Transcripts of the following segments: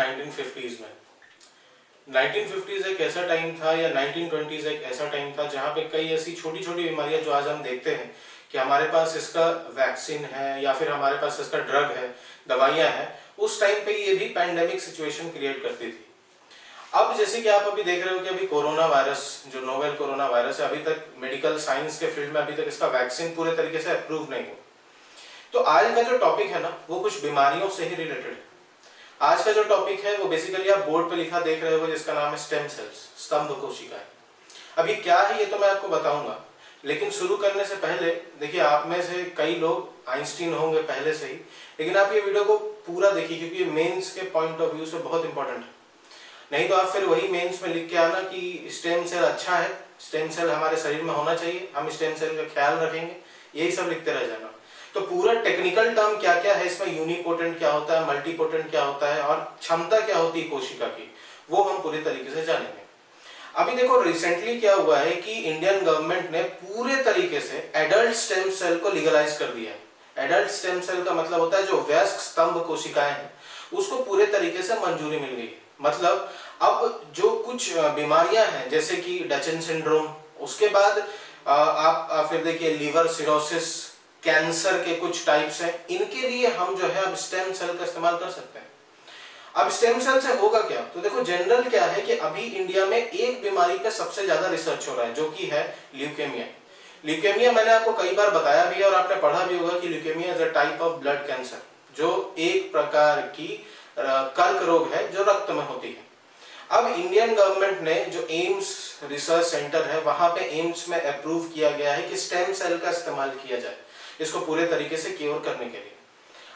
1950s में। 1950s एक ऐसा टाइम था या 1920s एक ऐसा टाइम था जहाँ पे कई ऐसी छोटी छोटी बीमारियां जो आज हम देखते हैं कि हमारे पास इसका वैक्सीन है या फिर हमारे पास इसका ड्रग है, दवाइयां हैं, उस टाइम पे ये भी पैंडेमिक सिचुएशन क्रिएट करती थी। अब जैसे कि आप अभी देख रहे हो कि अभी कोरोना वायरस, जो नोवेल कोरोना वायरस है, अभी तक मेडिकल साइंस के फील्ड में अभी तक इसका वैक्सीन पूरे तरीके से अप्रूव नहीं हुआ। तो आज का जो टॉपिक है ना, वो कुछ बीमारियों से ही रिलेटेड है। आज का जो टॉपिक है वो बेसिकली आप बोर्ड पे लिखा देख रहे हो, जिसका नाम है स्टेम सेल्स, स्तंभ कोशिकाएं। अभी क्या है ये तो मैं आपको बताऊंगा, लेकिन शुरू करने से पहले देखिए, आप में से कई लोग आइंस्टीन होंगे पहले से ही, लेकिन आप ये वीडियो को पूरा देखिए क्योंकि मेंस के पॉइंट ऑफ व्यू से बहुत इंपॉर्टेंट है। नहीं तो आप फिर वही मेंस में लिख के आना कि स्टेम सेल अच्छा है, स्टेम सेल हमारे शरीर में होना चाहिए, हम स्टेम सेल का ख्याल रखेंगे, यही सब लिखते रह जाना। तो पूरा टेक्निकल टर्म क्या क्या है इसमें, यूनिपोटेंट क्या होता है, मल्टीपोटेंट क्या होता है और क्षमता क्या होती है कोशिका की, वो हम पूरी तरीके से जानेंगे। अभी देखो, रिसेंटली क्या हुआ है कि इंडियन गवर्नमेंट ने पूरे तरीके से एडल्ट स्टेम सेल को लीगलाइज कर दिया है। एडल्ट स्टेम सेल का मतलब होता है जो वयस्क स्तंभ कोशिकाएं हैं, उसको पूरे तरीके से मंजूरी मिल गई है। मतलब अब जो कुछ बीमारियां हैं जैसे कि डचन सिंड्रोम, उसके बाद आप फिर देखिए लीवर सिरोसिस, कैंसर के कुछ टाइप्स हैं, इनके लिए हम जो है अब स्टेम सेल का इस्तेमाल कर सकते हैं। अब स्टेम सेल से होगा क्या, तो देखो जनरल क्या है कि अभी इंडिया में एक बीमारी पे सबसे ज्यादा रिसर्च हो रहा है, जो कि है ल्यूकेमिया। ल्यूकेमिया मैंने आपको कई बार बताया भी है और आपने पढ़ा भी होगा कि leukaemia is a type of blood cancer, जो एक प्रकार की कर्क रोग है जो रक्त में होती है। अब इंडियन गवर्नमेंट ने जो एम्स रिसर्च सेंटर है, वहां पे एम्स में अप्रूव किया गया है कि स्टेम सेल का इस्तेमाल किया जाए इसको पूरे तरीके से क्योर करने के लिए।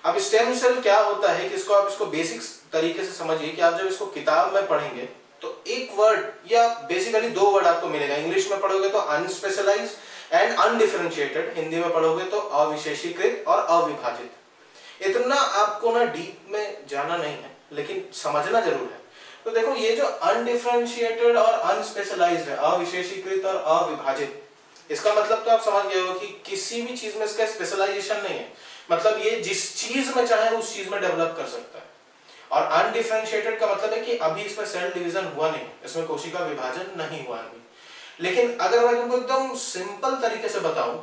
अब स्टेम सेल क्या होता है कि इसको आप इसको बेसिक तरीके से समझिए कि आप जब इसको किताब में पढ़ेंगे तो एक वर्ड या बेसिकली दो वर्ड आपको मिलेगा। इंग्लिश में पढ़ोगे तो अनस्पेशलाइज्ड एंड अनडिफरेंशिएटेड, हिंदी में पढ़ोगे तो अविशेषीकृत और अविभाजित। इतना आपको ना डीप में जाना नहीं है, लेकिन समझना जरूर है। तो देखो, ये जो अनडिफरेंशिएटेड और अनस्पेशलाइज्ड है, अविशेषीकृत और अविभाजित, इसका मतलब तो आप समझ गए हो कि किसी भी चीज में इसका स्पेशलाइजेशन नहीं है। मतलब ये जिस चीज में चाहे उस चीज में डेवलप कर सकता है। और अनडिफरेंशिएटेड का मतलब है कि अभी इसमें सेल डिवीजन हुआ नहीं, इसमें कोशिका विभाजन नहीं हुआ अभी। लेकिन अगर मैं तुमको एकदम सिंपल तरीके से बताऊं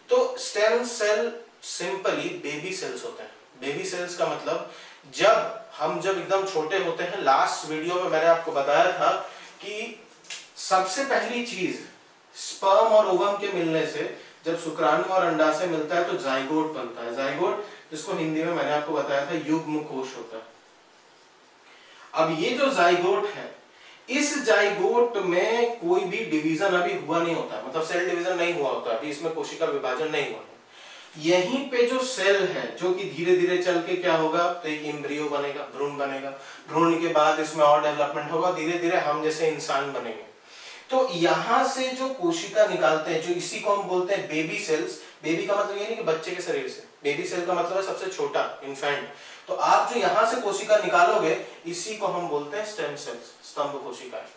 तो stem cell simply baby cells होते हैं। बेबी सेल्स का मतलब जब एकदम छोटे होते हैं, लास्ट वीडियो में मैंने आपको बताया था कि सबसे पहली चीज स्पर्म और ओवम के मिलने से जब शुक्राणु और अंडाशय मिलता है तो जाइगोट बनता है। जाइगोट, जिसको हिंदी में मैंने आपको बताया था युग्म कोश होता है। अब ये जो जाइगोट है, इस जाइगोट में कोई भी डिवीजन अभी हुआ नहीं होता, मतलब सेल डिवीजन नहीं हुआ होता, अभी इसमें कोशिका विभाजन नहीं हुआ। यहीं पे जो सेल है जो कि धीरे धीरे चल के क्या होगा, तो एक एम्ब्रियो बनेगा, भ्रूण बनेगा, भ्रूण के बाद इसमें और डेवलपमेंट होगा, धीरे धीरे हम जैसे इंसान बनेंगे। तो यहां से जो कोशिका निकालते हैं, जो इसी को हम बोलते हैं बेबी सेल्स। बेबी का मतलब ये नहीं कि बच्चे के शरीर से, बेबी सेल का मतलब है सबसे छोटा, इन्फेंट। तो आप जो यहां से कोशिका निकालोगे, इसी को हम बोलते हैं स्टेम सेल्स, स्तंभ कोशिकाएं।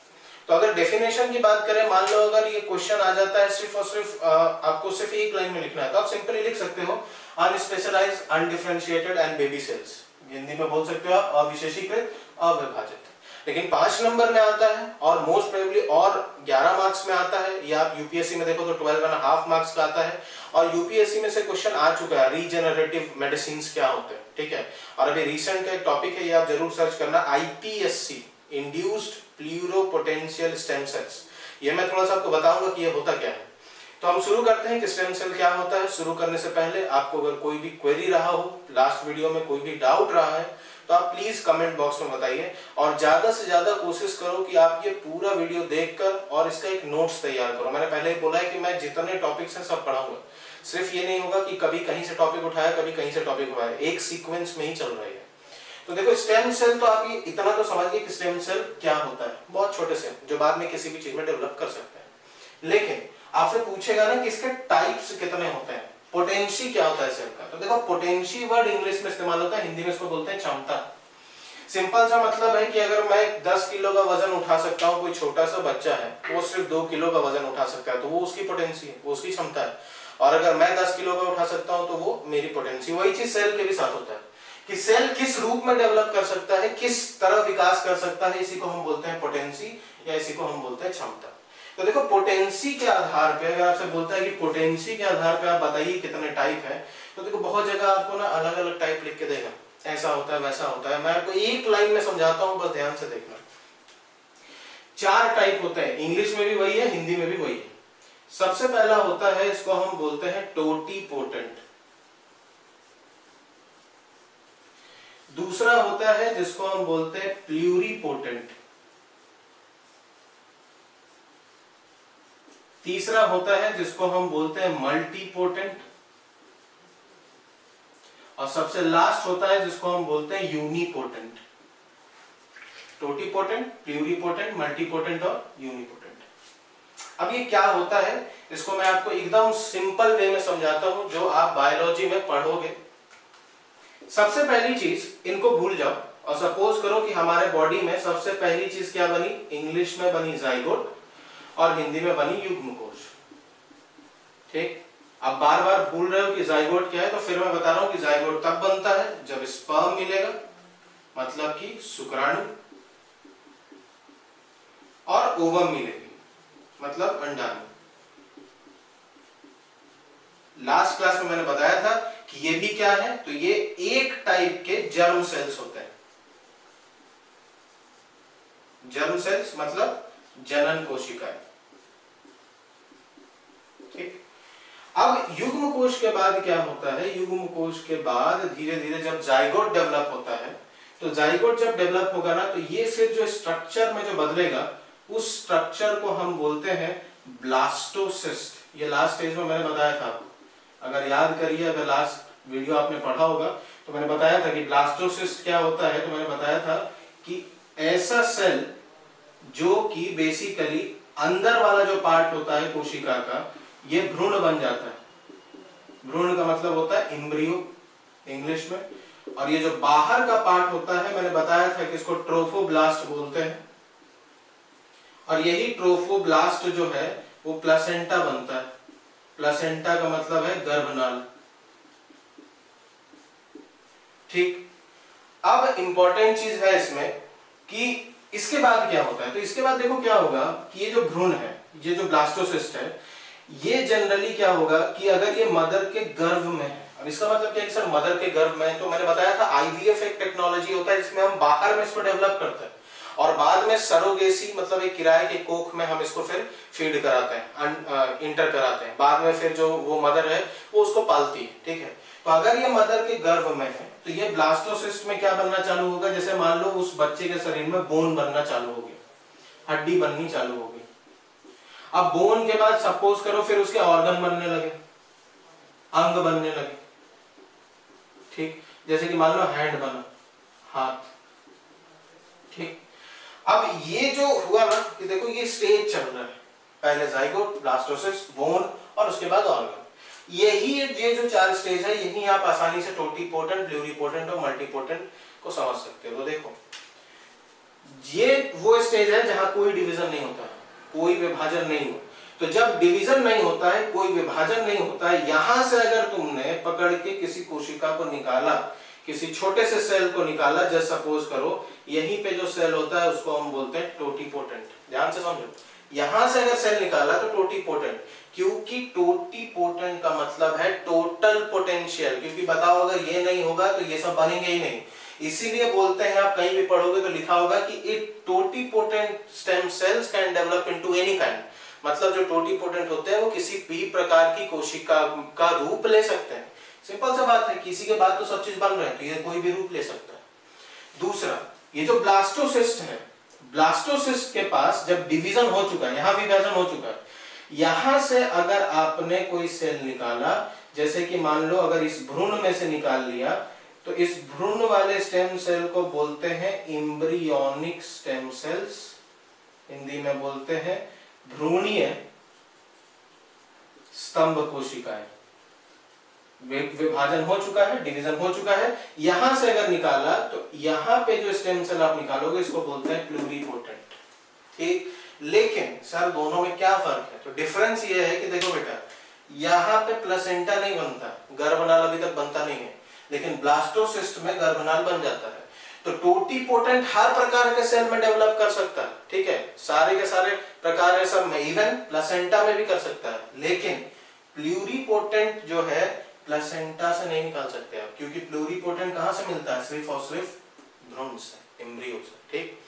तो अगर डेफिनेशन की बात करें, मान लो अगर ये क्वेश्चन आ जाता है सिर्फ और सिर्फ आपको सिर्फ एक लाइन में लिखना है, तो आप सिंपली लिख सकते हो unspecialized, undifferentiated and baby cells. Hindi में बोल सकते हो आप अविशेषीकृत, अविभाजित। लेकिन 5 नंबर में आता है और मोस्ट प्रोबेबली और 11 मार्क्स में आता है, या आप यूपीएससी में देखो तो 12.5 मार्क्स का आता है। और यूपीएससी में से क्वेश्चन आ चुका है, रीजेनरेटिव मेडिसिन क्या होते हैं, ठीक है। और अभी रिसेंट का एक टॉपिक है, ये आप जरूर सर्च करना, आईपीएससी, इंड्यूस्ड प्लूरोपोटेंशियल स्टेम सेल्स। ये मैं थोड़ा सा आपको बताऊंगा कि ये होता क्या है। तो हम शुरू करते हैं कि स्टेम सेल क्या होता है। शुरू करने से पहले आपको अगर कोई भी क्वेरी रहा हो, लास्ट वीडियो में कोई भी डाउट रहा है, तो आप प्लीज कमेंट बॉक्स में बताइए। और ज्यादा से ज्यादा कोशिश करो कि आप ये पूरा वीडियो देखकर और इसका एक नोट्स तैयार करो। मैंने पहले ही बोला है कि मैं जितने टॉपिक्स हैं सब पढ़ाऊंगा। सिर्फ ये नहीं होगा कि कभी कहीं से टॉपिक उठाया, कभी कहीं से टॉपिक उठाया, एक सीक्वेंस में ही चल रही है। तो देखो, स्टेम सेल तो आप ये इतना तो समझिए कि स्टेम सेल क्या होता है, बहुत छोटे से, जो बाद में किसी भी चीज में डेवलप कर सकते हैं। लेकिन आपसे पूछेगा ना कि इसके टाइप्स कितने होते हैं, पोटेंशी क्या होता है सेल का। तो देखो, पोटेंशी वर्ड इंग्लिश में इस्तेमाल होता है, हिंदी में इसको बोलते हैं क्षमता। सिंपल सा मतलब है कि अगर मैं 10 किलो का वजन उठा सकता हूँ, कोई छोटा सा बच्चा है वो सिर्फ 2 किलो का वजन उठा सकता है, तो वो उसकी पोटेंशी है, वो उसकी क्षमता है। और अगर मैं 10 किलो का उठा सकता हूँ तो वो मेरी पोटेंशी। वही चीज सेल के भी साथ होता है। कि सेल किस रूप में डेवलप कर सकता है, किस तरह विकास कर सकता है, इसी को हम बोलते हैं पोटेंसी या इसी को हम बोलते हैं क्षमता। तो देखो पोटेंसी के आधार पे अगर आपसे बोलता है कि पोटेंसी के आधार पे आप बताइए कितने टाइप है, तो देखो बहुत जगह आपको ना अलग अलग टाइप लिख के देगा, ऐसा होता है वैसा होता है। मैं आपको एक लाइन में समझाता हूं, बस ध्यान से देखना। 4 टाइप होते हैं, इंग्लिश में भी वही है, हिंदी में भी वही है। सबसे पहला होता है, इसको हम बोलते हैं टोटीपोटेंट। दूसरा होता है जिसको हम बोलते हैं प्लूरीपोटेंट। तीसरा होता है जिसको हम बोलते हैं मल्टीपोटेंट। और सबसे लास्ट होता है जिसको हम बोलते हैं यूनिपोटेंट। टोटीपोटेंट, प्लूरीपोटेंट, मल्टीपोटेंट और यूनिपोटेंट। अब ये क्या होता है, इसको मैं आपको एकदम सिंपल वे में समझाता हूं जो आप बायोलॉजी में पढ़ोगे। सबसे पहली चीज, इनको भूल जाओ और सपोज करो कि हमारे बॉडी में सबसे पहली चीज क्या बनी, इंग्लिश में बनी जाइगोट और हिंदी में बनी युग्मकोश। ठीक, अब बार बार भूल रहे हो कि जाइगोट क्या है, तो फिर मैं बता रहा हूं कि जाइगोट तब बनता है जब स्पर्म मिलेगा, मतलब कि शुक्राणु, और ओवम मिलेगी, मतलब अंडाणु। लास्ट क्लास में मैंने बताया था कि ये भी क्या है, तो ये एक टाइप के जर्म सेल्स होते हैं। जर्म सेल्स मतलब जनन कोशिकाएं। ठीक, अब युग्म कोश के बाद क्या होता है, युग्म कोश के बाद धीरे धीरे जब जाइगोट डेवलप होता है, तो जाइगोट जब डेवलप होगा ना, तो ये फिर जो स्ट्रक्चर में जो बदलेगा, उस स्ट्रक्चर को हम बोलते हैं ब्लास्टोसिस्ट। ये लास्ट स्टेज में मैंने बताया था, अगर याद करिए, अगर लास्ट वीडियो आपने पढ़ा होगा तो मैंने बताया था कि ब्लास्टोसिस्ट क्या होता है। तो मैंने बताया था कि ऐसा सेल जो कि बेसिकली अंदर वाला जो पार्ट होता है कोशिका का, ये भ्रूण बन जाता है। भ्रूण का मतलब होता है एम्ब्रियो इंग्लिश में, और ये जो बाहर का पार्ट होता है, मैंने बताया था कि इसको ट्रोफोब्लास्ट बोलते हैं। और यही ट्रोफोब्लास्ट जो है वो प्लेसेंटा बनता है। प्लेसेंटा का मतलब है गर्भनाल। ठीक, अब इंपॉर्टेंट चीज है इसमें कि इसके बाद क्या होता है। तो इसके बाद देखो क्या होगा कि ये जो भ्रूण है, ये जो ब्लास्टोसिस्ट है, ये जनरली क्या होगा कि अगर ये मदर के गर्भ में है, अब इसका मतलब क्या है कि सर मदर के गर्भ में, तो मैंने बताया था आईवीएफ एक टेक्नोलॉजी होता है जिसमें हम बाहर में इसको डेवलप करते हैं और बाद में सरोगेसी मतलब एक किराए के कोख में हम इसको फिर फीड कराते हैं, इंटर कराते हैं। बाद में फिर जो वो मदर है वो उसको पालती है। ठीक है, तो अगर ये मदर के गर्भ में है तो ये ब्लास्टोसिस्ट में क्या बनना चालू होगा, जैसे मान लो उस बच्चे के शरीर में बोन बनना चालू हो गया, हड्डी बननी चालू हो गई। अब बोन के बाद सपोज करो फिर उसके ऑर्गन बनने लगे, अंग बनने लगे। ठीक, जैसे कि मान लो हैंड बना, हाथ। ठीक, अब ये जो हुआ ना कि देखो ये स्टेज चल रहा है, पहले जाइगोट, ब्लास्टोसिस्ट, बोन और उसके बाद ऑर्गन। यही ये जो 4 स्टेज है, यही आप आसानी से टोटीपोटेंट, प्लूरीपोटेंट और मल्टीपोटेंट को समझ सकते हो। तो देखो ये वो स्टेज है जहां कोई डिवीजन नहीं होता है, कोई विभाजन नहीं हो। तो जब डिवीजन नहीं होता है, कोई विभाजन नहीं होता है, यहां से अगर तुमने पकड़ के किसी कोशिका को निकाला, किसी छोटे से सेल को निकाला, जैसे सपोज करो यहीं पे जो सेल होता है उसको हम बोलते हैं टोटीपोटेंट। ध्यान से समझो, यहां से अगर सेल निकाला तो टोटीपोटेंट, क्योंकि टोटीपोटेंट का मतलब है टोटल पोटेंशियल, क्योंकि बताओ अगर ये नहीं होगा तो ये सब बनेंगे ही नहीं। इसीलिए बोलते हैं, आप कहीं भी पढ़ोगे तो लिखा होगा कि it totipotent stem cells can develop into any kind, मतलब जो टोटीपोटेंट होते हैं वो किसी भी प्रकार की कोशिका का रूप ले सकते हैं। सिंपल सा बात है, किसी के बाद तो सब चीज बन रहे हैं, तो ये कोई भी रूप ले सकता है। दूसरा, ये जो ब्लास्टोसिस्ट है, ब्लास्टोसिस्ट के पास जब डिवीजन हो चुका है, यहां विभाजन हो चुका है, यहां से अगर आपने कोई सेल निकाला, जैसे कि मान लो अगर इस भ्रूण में से निकाल लिया, तो इस भ्रूण वाले स्टेम सेल को बोलते हैं एम्ब्रियोनिक स्टेम सेल्स, हिंदी में बोलते हैं भ्रूणीय स्तंभ कोशिकाएं। विभाजन हो चुका है, डिवीजन हो चुका है, यहां से अगर निकाला तो यहां पे जो स्टेम सेल आप निकालोगे इसको बोलते हैं प्लूरीपोटेंट। ठीक, लेकिन सर दोनों में क्या फर्क है? तो डिफरेंस ये है कि देखो बेटा, यहां पे प्लेसेंटा नहीं बनता, गर्भनाल अभी तक बनता नहीं है, लेकिन ब्लास्टोसिस्ट में गर्भनाल बन जाता है। तो टोटीपोटेंट हर प्रकार के सेल में डेवलप कर सकता है, ठीक है, सारे के सारे प्रकार है सब में, इवन प्लेसेंटा में भी कर सकता है, लेकिन प्लूरीपोटेंट जो है प्लेसेंटा से नहीं निकाल सकते आप, क्योंकि प्लूरीपोटेंट कहां से मिलता है, सिर्फ और सिर्फ भ्रूण से, एम्ब्रियो से, ठीक।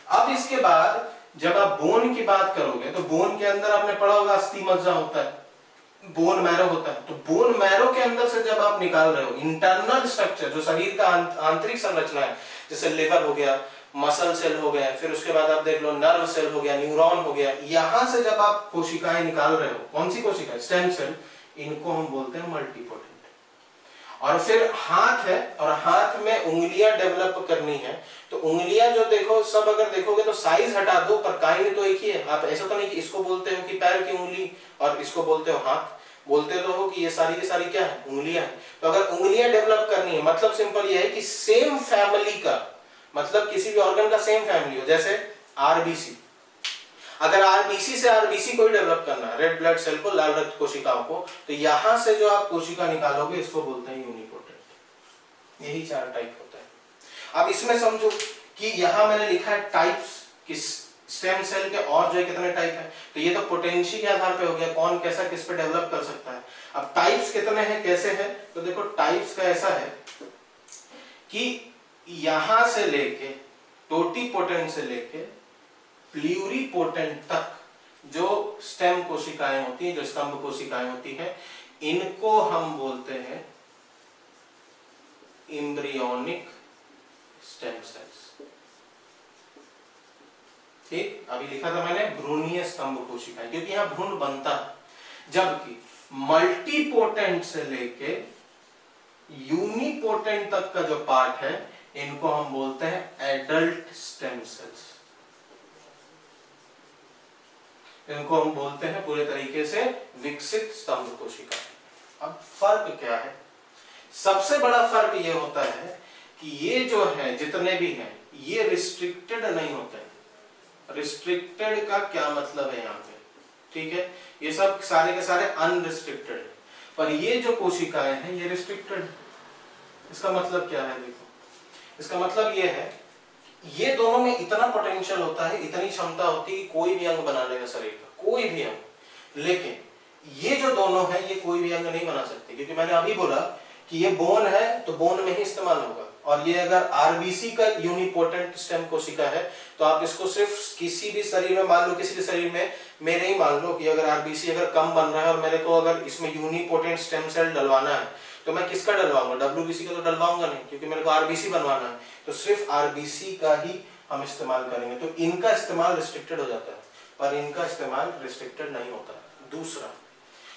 अब इसके बाद जब आप बोन की बात करोगे तो बोन के अंदर आपने पढ़ा होगा अस्थि मज्जा होता है, बोन मैरो होता है। तो बोन मैरो के अंदर से जब आप निकाल रहे हो इंटरनल स्ट्रक्चर, जो शरीर का आंतरिक संरचना है, जैसे लिवर हो गया, मसल सेल हो गया, फिर उसके बाद आप देख लो नर्व सेल हो गया, न्यूरॉन हो गया, यहां से जब आप कोशिकाएं निकाल रहे हो, कौन सी कोशिकाएं, स्टेम सेल, इनको हम बोलते हैं मल्टीपोटेंट। और फिर हाथ है, और हाथ में उंगलियां डेवलप करनी है, तो उंगलियां जो देखो सब अगर देखोगे तो साइज हटा दो पर काइंड तो एक ही है। आप ऐसा तो नहीं कि इसको बोलते हो कि पैर की उंगली और इसको बोलते हो हाथ, बोलते तो हो कि ये सारी की सारी क्या है, उंगलियां हैं। तो अगर उंगलियां डेवलप करनी है, मतलब सिंपल ये है कि सेम फैमिली का, मतलब किसी भी ऑर्गन का सेम फैमिली हो, जैसे आरबीसी, अगर आरबीसी से आरबीसी को ही डेवलप करना है, रेड ब्लड सेल को, लाल रक्त कोशिकाओं को, तो यहां से जो आप कोशिका निकालोगे इसको बोलते हैं यूनिपोटेंट। यही 4 टाइप होता है। अब इसमें समझो कि यहां मैंने लिखा है टाइप्स, किस स्टेम सेल के और जो है कितने टाइप है, तो ये तो पोटेंशियल के आधार पे हो गया, कौन कैसा किस पे डेवलप कर सकता है। अब टाइप्स कितने हैं, कैसे हैं, तो देखो टाइप्स का ऐसा है कि यहां से लेके टोटीपोटेंट से लेके प्लूरीपोटेंट तक जो स्टेम कोशिकाएं होती हैं, जो स्तंभ कोशिकाएं होती हैं, इनको हम बोलते हैं एम्ब्रियोनिक स्टेम सेल्स। ठीक, अभी लिखा था मैंने भ्रूणीय स्तंभ कोशिकाएं, क्योंकि यहां भ्रूण बनता है। जबकि मल्टीपोटेंट से लेके यूनिपोटेंट तक का जो पार्ट है, इनको हम बोलते हैं एडल्ट स्टेम सेल्स। इनको हम बोलते हैं पूरे तरीके से विकसित स्तंभ कोशिका। अब फर्क क्या है, सबसे बड़ा फर्क ये होता है कि ये जो है जितने भी हैं ये रिस्ट्रिक्टेड नहीं होते। रिस्ट्रिक्टेड का क्या मतलब है यहाँ पे, ठीक है, ये सब सारे के सारे अनरिस्ट्रिक्टेड है, पर ये जो कोशिकाएं हैं ये रिस्ट्रिक्टेड। इसका मतलब क्या है, देखो इसका मतलब ये है, ये दोनों में इतना पोटेंशियल होता है, इतनी क्षमता होती है कि कोई भी अंग बना लेगा शरीर का, कोई भी अंग। लेकिन ये जो दोनों हैं ये कोई भी अंग नहीं बना सकते, क्योंकि मैंने अभी बोला कि ये बोन है तो बोन में ही इस्तेमाल होगा, और ये अगर आरबीसी का यूनिपोटेंट स्टेम कोशिका है तो आप इसको सिर्फ किसी भी शरीर में, मान लो किसी भी शरीर में, मेरे ही मान लो कि अगर आरबीसी अगर कम बन रहा है और मेरे को अगर इसमें यूनिपोटेंट स्टेम सेल डलवाना है, तो मैं किसका डलवाऊंगा, डब्ल्यूबीसी का तो डलवाऊंगा नहीं, क्योंकि मेरे को आरबीसी बनवाना है, तो सिर्फ आरबीसी का ही हम इस्तेमाल करेंगे। तो इनका इस्तेमाल रिस्ट्रिक्टेड हो जाता है, पर इनका इस्तेमाल रिस्ट्रिक्टेड नहीं होता। दूसरा,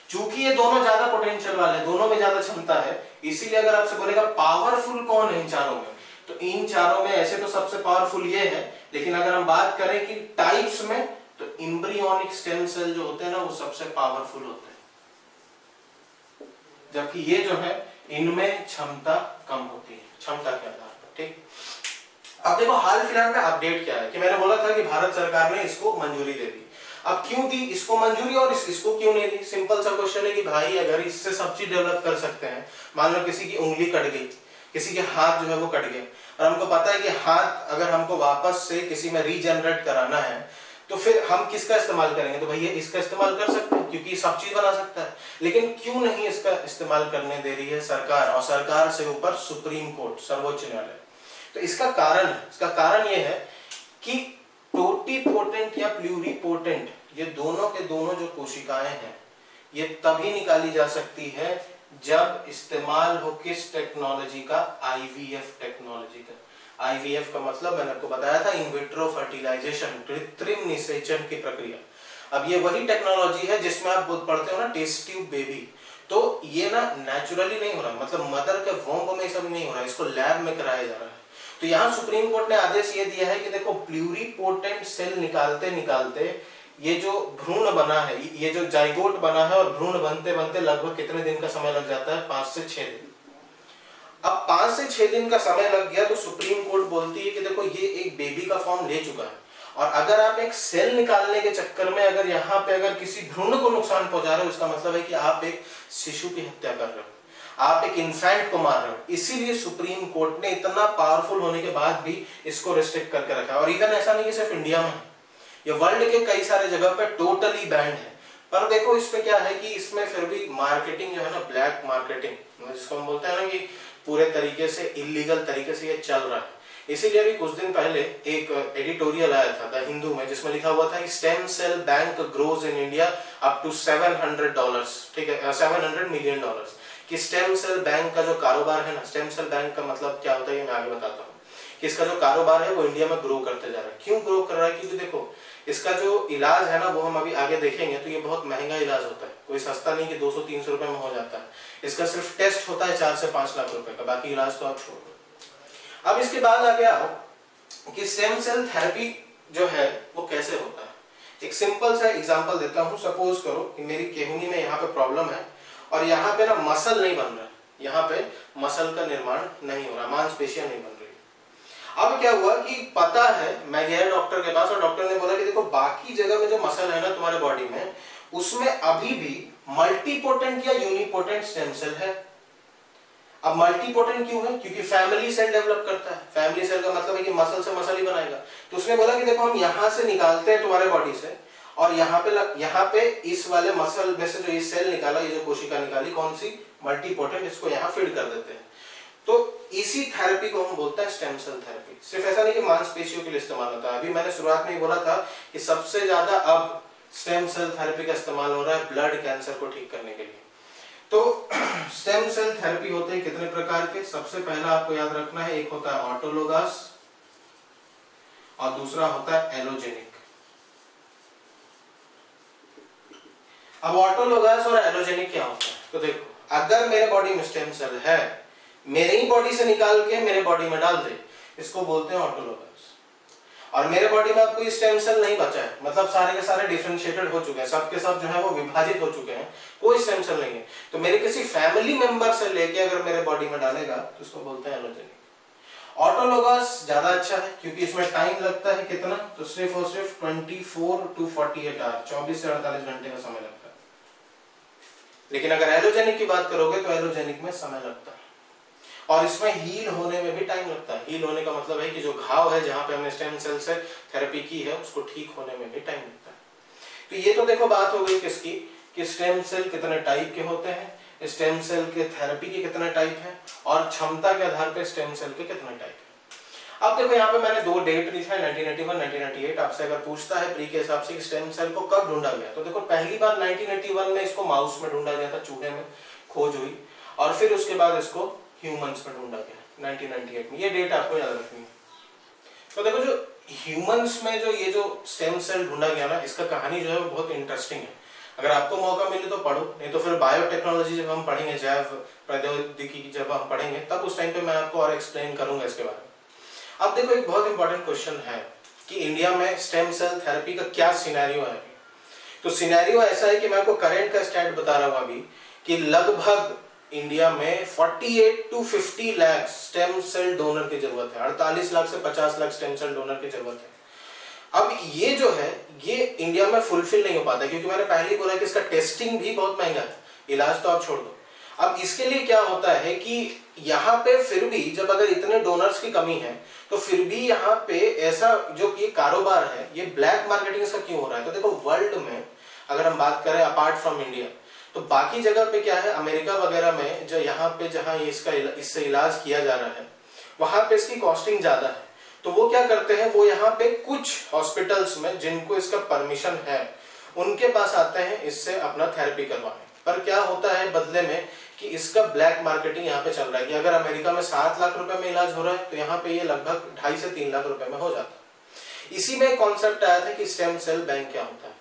चूंकि ये दोनों ज्यादा पोटेंशियल वाले, दोनों में ज्यादा क्षमता है, इसीलिए अगर आपसे बोलेगा पावरफुल कौन है इन चारों में, तो इन चारों में ऐसे तो सबसे पावरफुल ये है, लेकिन अगर हम बात करें कि टाइप्स में, तो एम्ब्रियोनिक स्टेम सेल जो होते हैं ना वो सबसे पावरफुल होते हैं, जबकि ये जो है इनमें क्षमता कम होती है, क्षमता के आधार पर। ठीक, अब देखो हाल फिलहाल में अपडेट क्या है कि मैंने बोला था कि भारत सरकार ने इसको मंजूरी दे दी। अब क्यों दी इसको मंजूरी और इसको क्यों नहीं दी? सिंपल सा क्वेश्चन है कि भाई अगर इससे सब चीज डेवलप कर सकते हैं, मान लो किसी की उंगली कट गई, किसी के हाथ जो है वो कट गए, और हमको पता है कि हाथ अगर हमको वापस से किसी में रीजनरेट कराना है तो फिर हम किसका इस्तेमाल करेंगे? तो भैया इसका इस्तेमाल कर सकते हैं, क्योंकि सब चीज बना सकता है। लेकिन क्यों नहीं इसका इस्तेमाल करने दे रही है सरकार, और सरकार से ऊपर सुप्रीम कोर्ट, सर्वोच्च न्यायालय? तो इसका कारण है, इसका कारण यह है कि टोटीपोटेंट या प्लूरीपोटेंट, ये दोनों के दोनों जो कोशिकाएं हैं ये तभी निकाली जा सकती है जब इस्तेमाल हो किस टेक्नोलॉजी का? आईवीएफ टेक्नोलॉजी का। आईवीएफ का मतलब मैंने आपको बताया था, इन विट्रो फर्टिलाइजेशन, कृत्रिम निषेचन की प्रक्रिया। अब ये वही टेक्नोलॉजी है जिसमें आप पढ़ते हो ना टेस्ट ट्यूब बेबी, तो ये ना नेचुरली नहीं हो रहा, मतलब मदर के वोम्ब में सब नहीं हो रहा, इसको लैब में कराया जा रहा है। तो यहाँ सुप्रीम कोर्ट ने आदेश ये दिया है कि देखो प्लूरीपोटेंट सेल निकालते निकालते ये जो भ्रूण बना है, ये जो जाइगोट बना है, और भ्रूण बनते बनते लगभग कितने दिन का समय लग जाता है? 5 से 6 दिन। अब 5 से 6 दिन का समय लग गया तो सुप्रीम कोर्ट बोलती है कि देखो ये एक बेबी का फॉर्म ले चुका है, और अगर आप एक सेल निकालने के चक्कर में अगर यहाँ पे अगर किसी भ्रूण को नुकसान पहुंचा रहे हो, इसका मतलब है कि आप एक शिशु की हत्या कर रहे हो। आप एक इन्फेंट को मार रहे हो। इसीलिए सुप्रीम कोर्ट ने इतना पावरफुल होने के बाद भी इसको रिस्ट्रिक्ट करके रखा है। और इवन ऐसा नहीं कि सिर्फ इंडिया में, ये वर्ल्ड के कई सारे जगह पे टोटली बैंड है। पर देखो इसमें क्या है कि इसमें फिर भी मार्केटिंग जो है ना, ब्लैक मार्केटिंग जिसको हम बोलते हैं ना, कि पूरे तरीके से इलीगल तरीके से ये चल रहा है। इसीलिए अभी कुछ दिन पहले एक एडिटोरियल आया था द हिंदू में, जिसमें लिखा हुआ था कि stem cell bank grows in India up to $700, ठीक है, $700 मिलियन, कि स्टेम सेल बैंक का जो कारोबार है ना, स्टेम सेल बैंक का मतलब क्या होता है ये मैं आगे बताता हूँ, कि इसका जो कारोबार है वो इंडिया में ग्रो करते जा रहा है। क्यों ग्रो कर रहा है? क्योंकि देखो इसका जो इलाज है ना, वो हम अभी आगे देखेंगे, तो ये बहुत महंगा इलाज होता है, कोई सस्ता नहीं कि 200-300 रुपए में हो जाता है। इसका सिर्फ टेस्ट होता है 4 से 5 लाख रुपए का, बाकी इलाज तो आप छोड़ दो। अब इसके बाद आगे आओ कि स्टेम सेल थेरेपी जो है वो कैसे होता है। एक सिंपल सा एग्जांपल देता हूं। सपोज करो कि मेरी केहूनी में यहाँ पे प्रॉब्लम है और यहाँ पे ना मसल नहीं बन रहा है, यहाँ पे मसल का निर्माण नहीं हो रहा, मांसपेशियां नहीं बन रही। अब क्या हुआ कि पता है, मैं गया डॉक्टर के पास और डॉक्टर ने बोला कि देखो बाकी जगह में जो मसल है ना तुम्हारे बॉडी में, उसमें अभी भी मल्टीपोटेंट या यूनिपोटेंट स्टेम सेल है। अब मल्टीपोटेंट क्यों है? क्योंकि फैमिली सेल डेवलप करता है। फैमिली सेल का मतलब है कि मसल से मसल ही बनाएगा। तो उसने बोला कि देखो हम यहां से निकालते हैं तुम्हारे बॉडी से, और यहाँ पे इस वाले मसल में से जो ये सेल निकाला, ये जो कोशिका निकाली, कौन सी? मल्टीपोटेंट, इसको यहाँ फीड कर देते हैं। तो इसी थेरेपी को हम बोलते हैं स्टेम सेल थेरेपी। सिर्फ ऐसा नहीं कि मांसपेशियों के लिए इस्तेमाल होता है। अभी मैंने शुरुआत में ही बोला था कि सबसे ज्यादा अब स्टेम सेल थेरेपी का इस्तेमाल हो रहा है ब्लड कैंसर को ठीक करने के लिए। तो स्टेम सेल थेरेपी होते हैं कितने प्रकार के? सबसे पहला आपको याद रखना है, एक होता है ऑटोलोगस और दूसरा होता है एलोजेनिक। अब ऑटोलोगस और एलोजेनिक क्या होता है? तो देखो, अगर मेरे बॉडी में स्टेम सेल है, मेरे ही बॉडी से निकाल के मेरे बॉडी में डाल दे, इसको बोलते हैं ऑटोलोगस। और मेरे बॉडी में अब कोई स्टेम सेल नहीं बचा है, मतलब सारे के सारे डिफरेंशिएटेड हो चुके हैं, सब के सब जो है वो विभाजित हो चुके हैं, कोई स्टेम सेल नहीं है, तो मेरे किसी फैमिली मेंबर से लेके अगर मेरे बॉडी में डालेगा तो इसको बोलते हैं एलोजेनिक। ऑटोलोगस ज्यादा अच्छा है क्योंकि इसमें टाइम लगता है कितना? तो सिर्फ और सिर्फ 24 to 48 आवर, 24 से 48 घंटे का समय लगता है। लेकिन अगर एलोजेनिक की बात करोगे तो एलोजेनिक में समय लगता है, और इसमें हील होने में भी टाइम लगता है। हील होने का मतलब है कि जो घाव है जहां पे हमने स्टेम सेल से थेरेपी की है, उसको ठीक होने में भी टाइम लगता है। तो ये तो देखो बात हो गई किसकी, कि स्टेम सेल कितने टाइप के होते हैं, स्टेम सेल के थेरेपी के कितने टाइप हैं, और क्षमता के आधार पर स्टेम सेल के कितने टाइप हैं। अब देखो यहाँ पे मैंने 2 डेट लिखा है, 1981, 1998। आपसे अगर पूछता है प्री के हिसाब से कि स्टेम सेल को कब ढूंढा गया, तो देखो पहली बार 1981 में इसको माउस में ढूंढा गया था, चूहे में खोज हुई, और फिर उसके बाद इसको ह्यूमंस में ढूंढा गया 1998 में। ये डेट आपको याद रखनी है। तो देखो जो ह्यूमंस में जो ये जो स्टेम सेल ढूंढा गया ना, इसका कहानी जो है वो बहुत इंटरेस्टिंग है। अगर आपको मौका मिले तो पढ़ो, नहीं तो फिर बायोटेक्नोलॉजी जब हम पढ़ेंगे, जैव प्रौद्योगिकी जब हम पढ़ेंगे, तब उस टाइम पे मैं आपको और एक्सप्लेन करूंगा इसके बारे में। अब देखो एक बहुत इंपॉर्टेंट क्वेश्चन है कि इंडिया में स्टेम सेल थेरेपी का क्या सिनेरियो है। तो सिनेरियो ऐसा है कि मैं आपको करंट का स्टैट बता रहा हूं अभी, कि लगभग इंडिया में 48 to 50 lakh stem cell donor की जरूरत है। 48 लाख से 50 लाख स्टेम सेल डोनर की जरूरत है। अब ये जो है ये इंडिया में फुलफिल नहीं हो पाता, क्योंकि मैंने पहले ही बोला कि इसका टेस्टिंग भी बहुत महंगा है, इलाज तो आप छोड़ दो। अब इसके लिए क्या होता है कि यहाँ पे फिर भी जब अगर इतने डोनर्स की कमी है, तो फिर भी यहाँ पे ऐसा जो ये कारोबार है, ये ब्लैक मार्केटिंग इसका क्यों हो रहा है? तो देखो वर्ल्ड में अगर हम बात करें अपार्ट फ्रॉम इंडिया, तो बाकी जगह पे क्या है, अमेरिका वगैरह में जो यहाँ पे जहाँ इससे इलाज किया जा रहा है, वहां पे इसकी कॉस्टिंग ज्यादा है। तो वो क्या करते हैं, वो यहाँ पे कुछ हॉस्पिटल्स में जिनको इसका परमिशन है, उनके पास आते हैं इससे अपना थेरेपी करवाने। पर क्या होता है बदले में कि इसका ब्लैक मार्केटिंग यहाँ पे चल रहा है, कि अगर अमेरिका में 7 लाख रुपए में इलाज हो रहा है, तो यहाँ पे ये लगभग 2.5 से 3 लाख रुपए में हो जाता है। इसी में कॉन्सेप्ट आया था कि स्टेम सेल बैंक क्या होता है।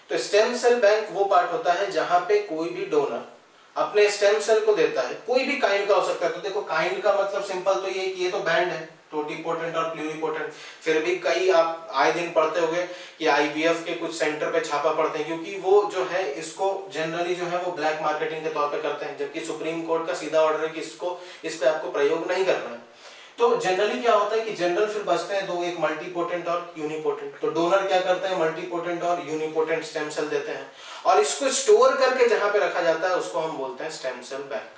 तो स्टेम सेल बैंक वो पार्ट होता है जहां पे कोई भी डोनर अपने स्टेम सेल को देता है, कोई भी काइंड का हो सकता है। तो देखो काइंड का मतलब सिंपल तो ये कि ये तो बैंड है, टोटिपोटेंट और प्लूरिपोटेंट। फिर भी कई आप आए दिन पढ़ते होंगे कि आईवीएफ के कुछ सेंटर पे छापा पड़ते हैं, क्योंकि वो जो है इसको जनरली जो है वो ब्लैक मार्केटिंग के तौर पे करते हैं, जबकि सुप्रीम कोर्ट का सीधा ऑर्डर है कि इसको इस पे आपको प्रयोग नहीं करना है। तो जनरली क्या होता है कि जनरल फिर बचते हैं दो, एक मल्टीपोटेंट और यूनिपोटेंट। तो डोनर क्या करते हैं, मल्टीपोटेंट और यूनिपोटेंट स्टेम सेल देते हैं, और इसको स्टोर करके जहां पे रखा जाता है उसको हम बोलते हैं स्टेम सेल बैंक।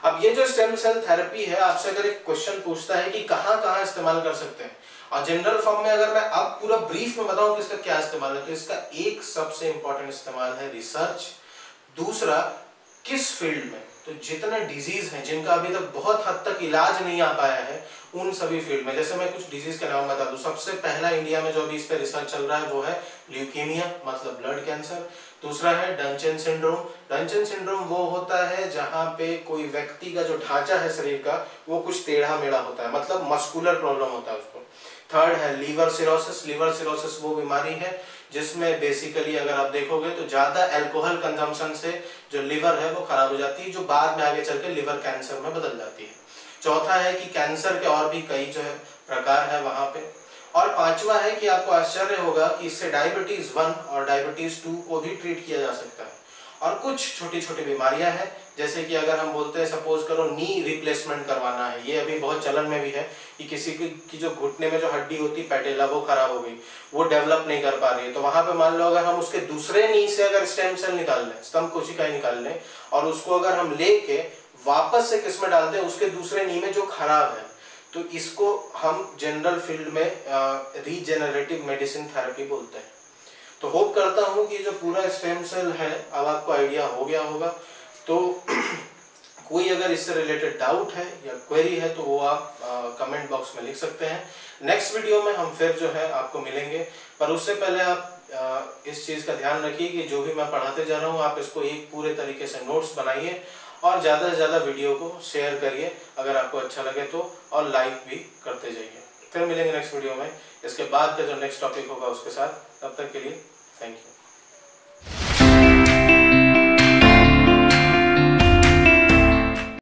अब ये जो स्टेम सेल थेरेपी है, आपसे अगर एक क्वेश्चन पूछता है कि कहाँ कहाँ इस्तेमाल कर सकते हैं, और जनरल फॉर्म में अगर मैं अब पूरा ब्रीफ में बताऊं कि इसका क्या इस्तेमाल है, तो इसका एक सबसे इंपॉर्टेंट इस्तेमाल है रिसर्च। दूसरा, किस फील्ड में, तो जितने डिजीज हैं जिनका अभी तक बहुत हद तक इलाज नहीं आ पाया है, उन सभी फील्ड में। जैसे मैं कुछ डिजीज के नाम बता दूं, सबसे पहला इंडिया में जो अभी इस पे रिसर्च चल रहा है वो है ल्यूकीमिया, मतलब ब्लड कैंसर। दूसरा है डंचन सिंड्रोम। डंचन सिंड्रोम वो होता है जहां पे कोई व्यक्ति का जो ढांचा है शरीर का वो कुछ टेढ़ा मेढ़ा होता है, मतलब मस्कुलर प्रॉब्लम होता है उसको। थर्ड है लीवर सिरोसिस। लीवर सिरोसिस वो बीमारी है जिसमें बेसिकली अगर आप देखोगे तो ज्यादा अल्कोहल कंजम्पशन से जो लिवर है वो खराब हो जाती है, जो बाद में आगे चल के लिवर कैंसर में बदल जाती है। चौथा है कि कैंसर के और भी कई जो है प्रकार है वहां पे। और पांचवा है कि आपको आश्चर्य होगा कि इससे डायबिटीज 1 और डायबिटीज 2 को भी ट्रीट किया जा सकता है। और कुछ छोटी छोटी बीमारियां हैं, जैसे कि अगर हम बोलते हैं सपोज करो नी रिप्लेसमेंट करवाना है, ये अभी बहुत चलन में भी है कि किसी की जो घुटने में जो हड्डी होती पैटेला वो खराब हो गई, वो डेवलप नहीं कर पा रही है, तो वहां पे मान लो अगर हम उसके दूसरे नी से अगर स्टेम सेल निकाल लें, स्तंभ कोशिकाएं निकाल लें, और उसको अगर हम लेके वापस से किसमें डालते हैं, उसके दूसरे नी में जो खराब है, तो इसको हम जनरल फील्ड में रीजेनरेटिव मेडिसिन थेरेपी बोलते हैं। तो होप करता हूं कि जो पूरा स्टेम सेल है अब आपको आइडिया हो गया होगा। तो कोई अगर इससे रिलेटेड डाउट है या क्वेरी है तो वो आप कमेंट बॉक्स में लिख सकते हैं। नेक्स्ट वीडियो में हम फिर जो है आपको मिलेंगे, पर उससे पहले आप इस चीज़ का ध्यान रखिए कि जो भी मैं पढ़ाते जा रहा हूँ आप इसको एक पूरे तरीके से नोट्स बनाइए और ज़्यादा से ज़्यादा वीडियो को शेयर करिए अगर आपको अच्छा लगे तो, और लाइक भी करते जाइए। फिर मिलेंगे नेक्स्ट वीडियो में इसके बाद का जो नेक्स्ट टॉपिक होगा उसके साथ। तब तक के लिए थैंक यू।